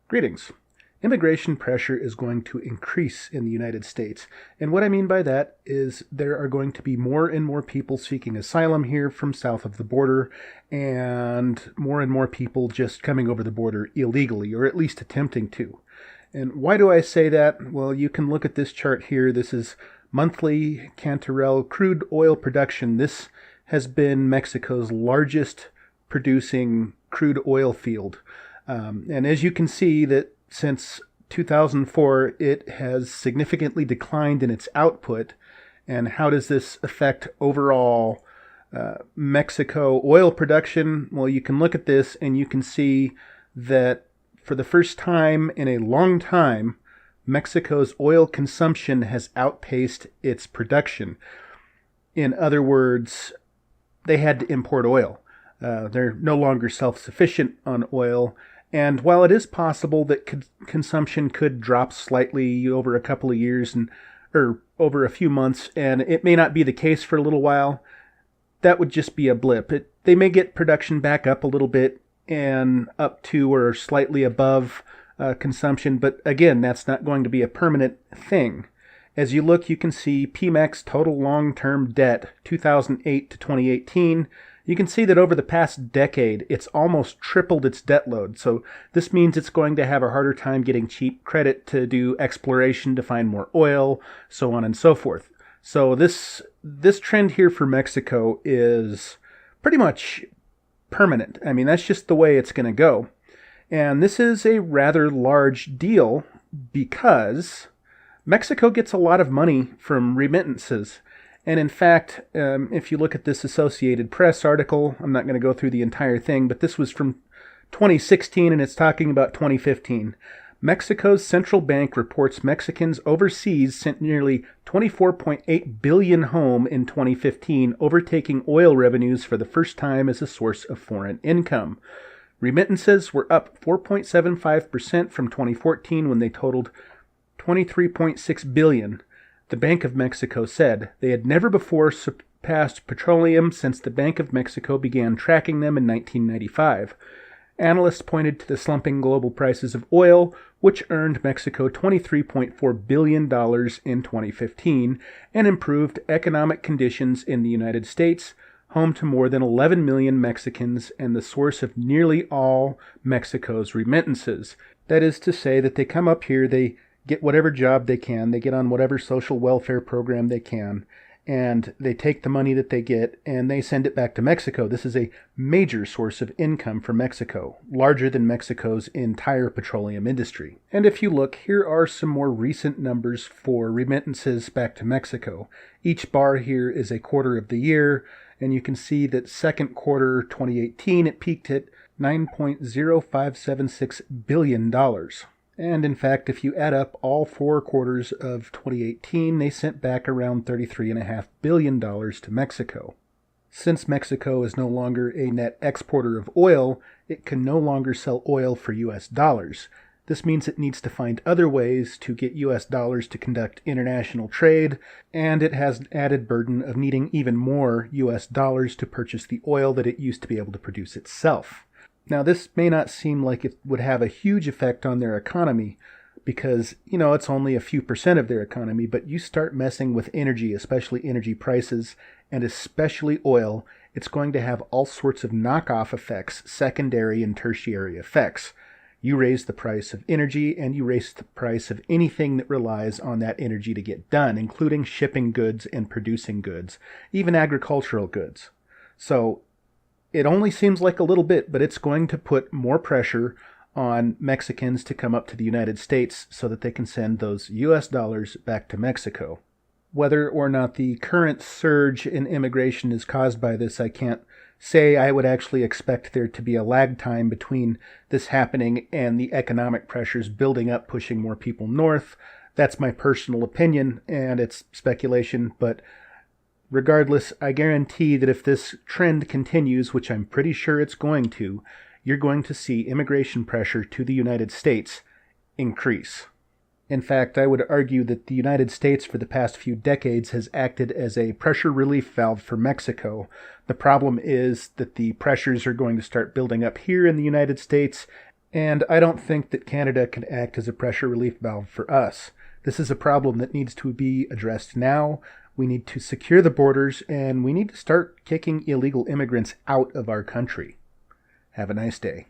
Greetings. Immigration pressure is going to increase in the United States. And what I mean by that is there are going to be more and more people seeking asylum here from south of the border, and more people just coming over the border illegally, or at least attempting to. And why do I say that? Well, you can look at this chart here. This is monthly Cantarell crude oil production. This has been Mexico's largest producing crude oil field. And as you can see that since 2004, it has significantly declined in its output. And how does this affect overall Mexico oil production? Well, you can look at this and you can see that for the first time in a long time, Mexico's oil consumption has outpaced its production. In other words, they had to import oil. They're no longer self-sufficient on oil. And while it is possible that consumption could drop slightly over a couple of years or over a few months, and it may not be the case for a little while, that would just be a blip. They may get production back up a little bit and up to or slightly above consumption, but again, that's not going to be a permanent thing. As you look, you can see Pemex total long-term debt, 2008 to 2018. You can see that over the past decade, it's almost tripled its debt load. So this means it's going to have a harder time getting cheap credit to do exploration to find more oil, so on and so forth. So this trend here for Mexico is pretty much permanent. I mean, that's just the way it's going to go. And this is a rather large deal because Mexico gets a lot of money from remittances. And in fact, if you look at this Associated Press article, I'm not going to go through the entire thing, but this was from 2016 and it's talking about 2015. Mexico's central bank reports Mexicans overseas sent nearly 24.8 billion home in 2015, overtaking oil revenues for the first time as a source of foreign income. Remittances were up 4.75% from 2014 when they totaled 23.6 billion. The Bank of Mexico said they had never before surpassed petroleum since the Bank of Mexico began tracking them in 1995. Analysts pointed to the slumping global prices of oil, which earned Mexico $23.4 billion in 2015, and improved economic conditions in the United States, home to more than 11 million Mexicans and the source of nearly all Mexico's remittances. That is to say that they come up here, they get whatever job they can, they get on whatever social welfare program they can, and they take the money that they get and they send it back to Mexico. This is a major source of income for Mexico, larger than Mexico's entire petroleum industry. And if you look, here are some more recent numbers for remittances back to Mexico. Each bar here is a quarter of the year, and you can see that second quarter 2018, it peaked at $9.0576 billion. And in fact, if you add up all 4 quarters of 2018, they sent back around $33.5 billion to Mexico. Since Mexico is no longer a net exporter of oil, it can no longer sell oil for US dollars. This means it needs to find other ways to get US dollars to conduct international trade, and it has an added burden of needing even more US dollars to purchase the oil that it used to be able to produce itself. Now, this may not seem like it would have a huge effect on their economy because, it's only a few percent of their economy, but you start messing with energy, especially energy prices, and especially oil, it's going to have all sorts of knockoff effects, secondary and tertiary effects. You raise the price of energy and you raise the price of anything that relies on that energy to get done, including shipping goods and producing goods, even agricultural goods. So it only seems like a little bit, but it's going to put more pressure on Mexicans to come up to the United States so that they can send those US dollars back to Mexico. Whether or not the current surge in immigration is caused by this, I can't say. I would actually expect there to be a lag time between this happening and the economic pressures building up, pushing more people north. That's my personal opinion, and it's speculation, but regardless, I guarantee that if this trend continues, which I'm pretty sure it's going to, you're going to see immigration pressure to the United States increase. In fact, I would argue that the United States for the past few decades has acted as a pressure relief valve for Mexico. The problem is that the pressures are going to start building up here in the United States, And I don't think that Canada can act as a pressure relief valve for us. This is a problem that needs to be addressed now. We need to secure the borders, and we need to start kicking illegal immigrants out of our country. Have a nice day.